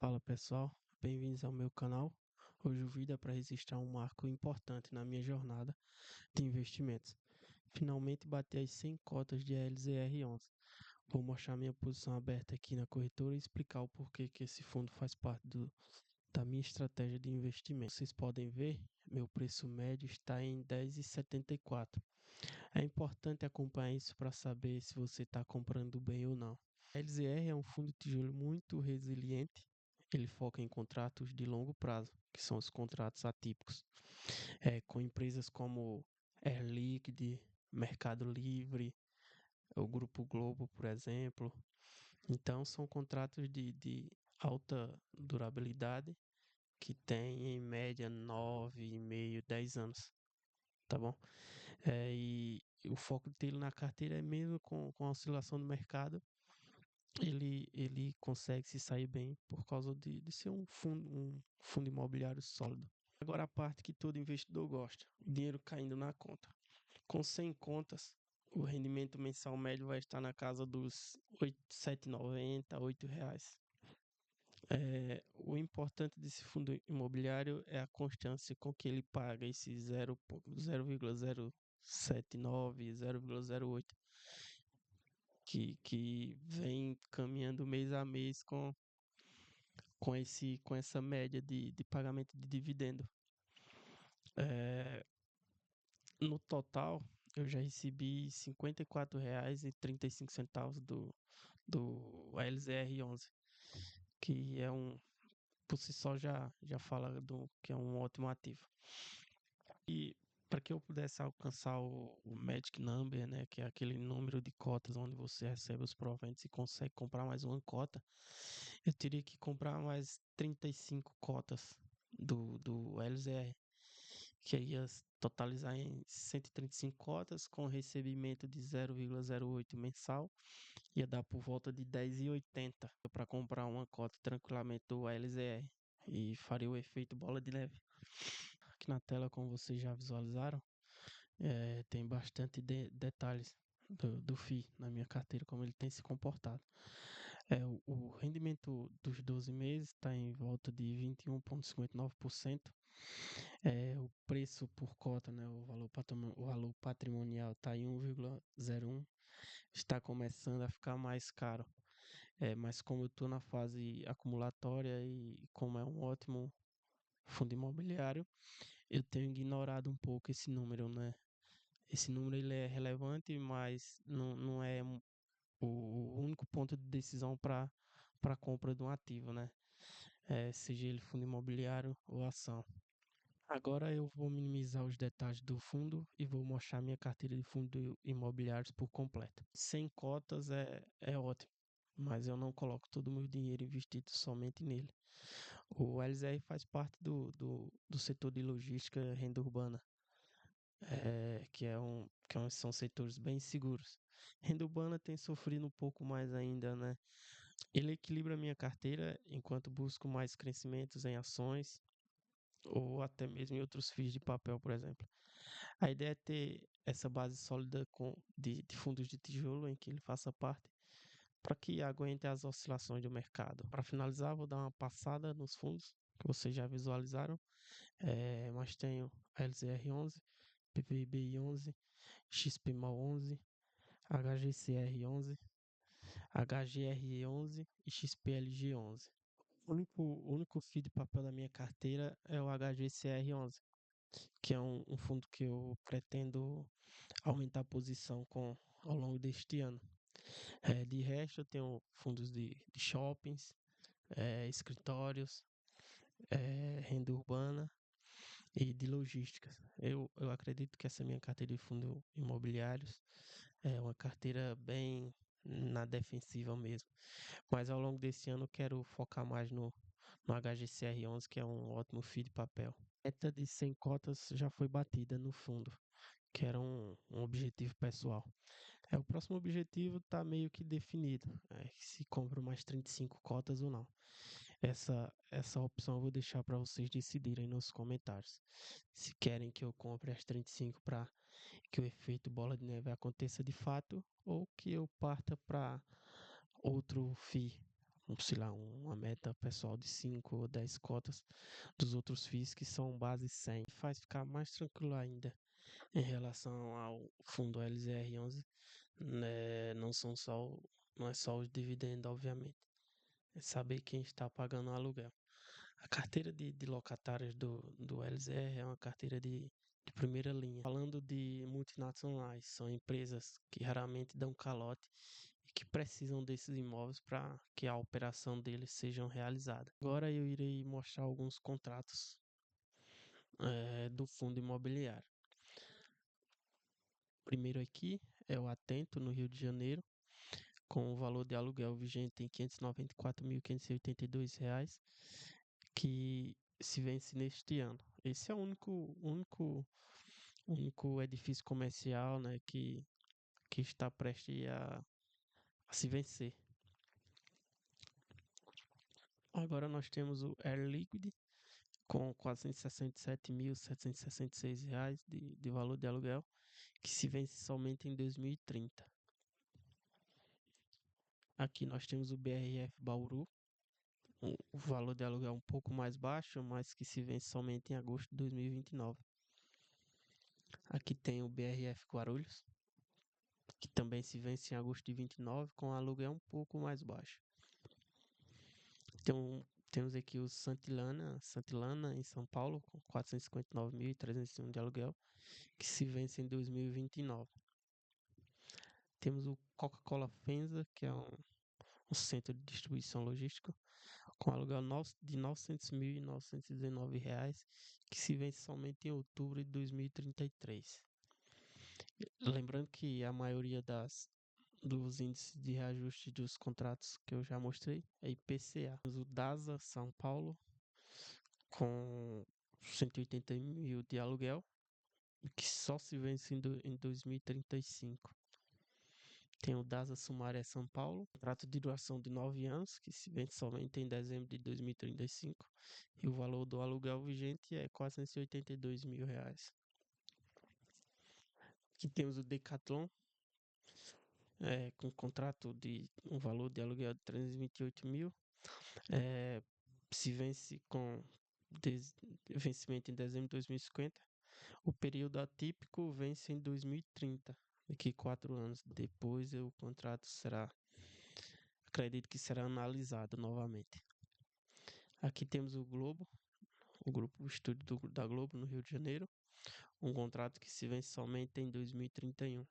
Fala pessoal, bem-vindos ao meu canal. Hoje o vídeo é para registrar um marco importante na minha jornada de investimentos. Finalmente bati as 100 cotas de LZR11. Vou mostrar minha posição aberta aqui na corretora e explicar o porquê que esse fundo faz parte da minha estratégia de investimento. Vocês podem ver, meu preço médio está em 10,74. É importante acompanhar isso para saber se você está comprando bem ou não. A LZR é um fundo de tijolo muito resiliente. Ele foca em contratos de longo prazo, que são os contratos atípicos, com empresas como Air Liquide, Mercado Livre, o Grupo Globo, por exemplo. Então, são contratos de alta durabilidade que têm, em média, 9,5, 10 anos, tá bom? E o foco dele na carteira é mesmo com a oscilação do mercado, ele consegue se sair bem por causa de ser um fundo imobiliário sólido. Agora a parte que todo investidor gosta, o dinheiro caindo na conta. Com 100 contas, o rendimento mensal médio vai estar na casa dos 7,90, R$ 8. O importante desse fundo imobiliário é a constância com que ele paga esse 0,079, 0,08, que vem caminhando mês a mês com essa média de pagamento de dividendo. No total, eu já recebi R$ 54,35 do LZR11, que por si só já fala que é um ótimo ativo. E para que eu pudesse alcançar o Magic Number, né, que é aquele número de cotas onde você recebe os proventos e consegue comprar mais uma cota, eu teria que comprar mais 35 cotas do LZR, que ia totalizar em 135 cotas, com recebimento de 0,08 mensal, ia dar por volta de 10,80 para comprar uma cota tranquilamente do LZR, e faria o efeito bola de neve. Aqui na tela, como vocês já visualizaram, tem bastante detalhes do FII na minha carteira, como ele tem se comportado. O rendimento dos 12 meses está em volta de 21,59%. O preço por cota, né, o valor patrimonial está em 1,01. Está começando a ficar mais caro. Mas como eu estou na fase acumulatória e como é um ótimo fundo imobiliário, eu tenho ignorado um pouco esse número, né? Esse número ele é relevante, mas não é o único ponto de decisão para a compra de um ativo, né? Seja ele fundo imobiliário ou ação. Agora eu vou minimizar os detalhes do fundo e vou mostrar minha carteira de fundos imobiliários por completo. 100 cotas é ótimo, mas eu não coloco todo o meu dinheiro investido somente nele. O LZR faz parte do setor de logística e renda urbana, são setores bem seguros. Renda urbana tem sofrido um pouco mais ainda, né? Ele equilibra a minha carteira enquanto busco mais crescimentos em ações ou até mesmo em outros FIIs de papel, por exemplo. A ideia é ter essa base sólida de fundos de tijolo em que ele faça parte, para que aguente as oscilações do mercado. Para finalizar, vou dar uma passada nos fundos que vocês já visualizaram, mas tenho LZR11, PVBI11, XPMAL11, HGCR11, HGRE11 e XPLG11. O único FII de papel da minha carteira é o HGCR11, que é um fundo que eu pretendo aumentar a posição ao longo deste ano. De resto, eu tenho fundos de shoppings, escritórios, renda urbana e de logística. Eu acredito que essa minha carteira de fundos imobiliários é uma carteira bem na defensiva mesmo. Mas ao longo desse ano eu quero focar mais no HGCR11, que é um ótimo FII de papel. A meta de 100 cotas já foi batida no fundo, que era um objetivo pessoal. O próximo objetivo está meio que definido, se compro mais 35 cotas ou não. Essa opção eu vou deixar para vocês decidirem nos comentários. Se querem que eu compre as 35 para que o efeito bola de neve aconteça de fato, ou que eu parta para outro FII sei lá, uma meta pessoal de 5 ou 10 cotas dos outros FIIs que são base 100. Faz ficar mais tranquilo ainda em relação ao fundo LZR11, né? Não é só os dividendos, obviamente. É saber quem está pagando o aluguel. A carteira de locatários do LZR é uma carteira de primeira linha. Falando de multinacionais, são empresas que raramente dão calote e que precisam desses imóveis para que a operação deles seja realizada. Agora eu irei mostrar alguns contratos do fundo imobiliário. Primeiro aqui é o Atento, no Rio de Janeiro, com o valor de aluguel vigente em R$ 594.582, que se vence neste ano. Esse é o único edifício comercial, né, que está prestes a se vencer. Agora nós temos o Air Liquid com R$ 467.766 de valor de aluguel, que se vence somente em 2030. Aqui nós temos o BRF Bauru, o valor de aluguel um pouco mais baixo, mas que se vence somente em agosto de 2029. Aqui tem o BRF Guarulhos, que também se vence em agosto de 29, com aluguel um pouco mais baixo. Então, temos aqui o Santillana em São Paulo, com 459.301 de aluguel, que se vence em 2029. Temos o Coca-Cola Fenza, que é um centro de distribuição logística, com aluguel de R$ 900.919, que se vence somente em outubro de 2033. Lembrando que a maioria dos índices de reajuste dos contratos que eu já mostrei é IPCA. Temos o DASA São Paulo, com 180 mil de aluguel, que só se vence em 2035. Tem o DASA Sumaré São Paulo, contrato de duração de 9 anos, que se vence somente em dezembro de 2035. E o valor do aluguel vigente é R$ 482.000. Aqui temos o Decathlon, com contrato de um valor de aluguel de 328 mil. Se vence com vencimento em dezembro de 2050. O período atípico vence em 2030. Daqui 4 anos depois, o contrato acredito que será analisado novamente. Aqui temos o Globo, o grupo Estúdio da Globo, no Rio de Janeiro. Um contrato que se vence somente em 2031.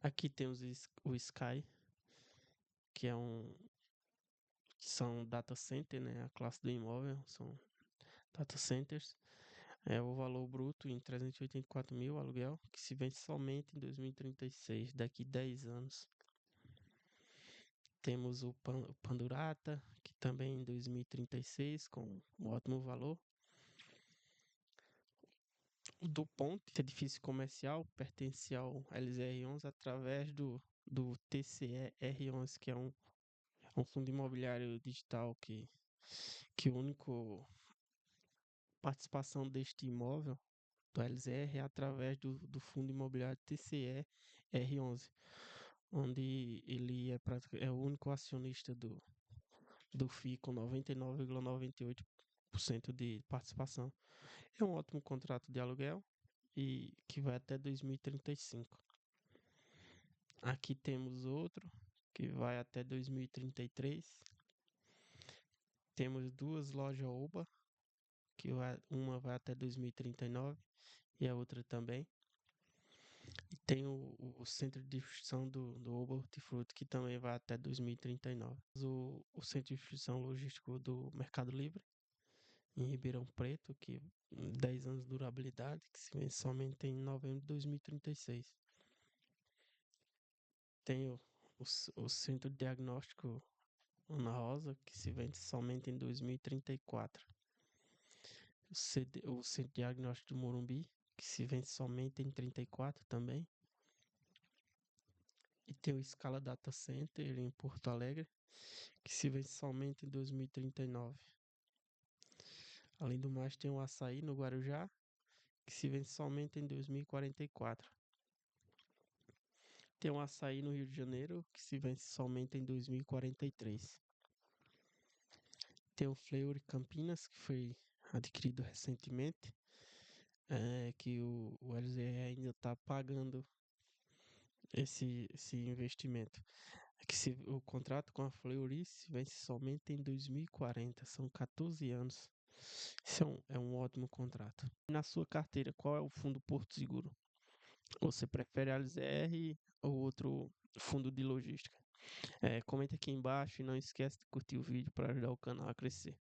Aqui temos o Sky, que são data center, né? A classe do imóvel são data centers. O valor bruto em 384 mil aluguel, que se vence somente em 2036, daqui 10 anos. Temos o Pandurata, que também em 2036, com um ótimo valor. O do Ponte, edifício comercial, pertence ao LZR11 através do TCE-R11, que é um fundo imobiliário digital que a única participação deste imóvel do LZR é através do fundo imobiliário TCE-R11, onde ele é o único acionista do FII com 99,98% de participação. É um ótimo contrato de aluguel e que vai até 2035. Aqui temos outro que vai até 2033. Temos duas lojas Oba, uma vai até 2039 e a outra também. E tem o centro de distribuição do Oba Hortifruti, que também vai até 2039. O centro de distribuição logístico do Mercado Livre, em Ribeirão Preto, que 10 anos de durabilidade, que se vence somente em novembro de 2036. Tem o Centro Diagnóstico Ana Rosa, que se vence somente em 2034. O Centro Diagnóstico do Morumbi, que se vence somente em 34 também. E tem o Scala Data Center em Porto Alegre, que se vence somente em 2039. Além do mais, tem o Açaí no Guarujá, que se vence somente em 2044. Tem um açaí no Rio de Janeiro que se vence somente em 2043. Tem o Fleury Campinas, que foi adquirido recentemente, que o LZE ainda está pagando esse investimento. É que o contrato com a Fleury se vence somente em 2040, são 14 anos. Isso é um ótimo contrato. Na sua carteira, qual é o fundo Porto Seguro? Você prefere a LZR ou outro fundo de logística? Comenta aqui embaixo e não esquece de curtir o vídeo para ajudar o canal a crescer.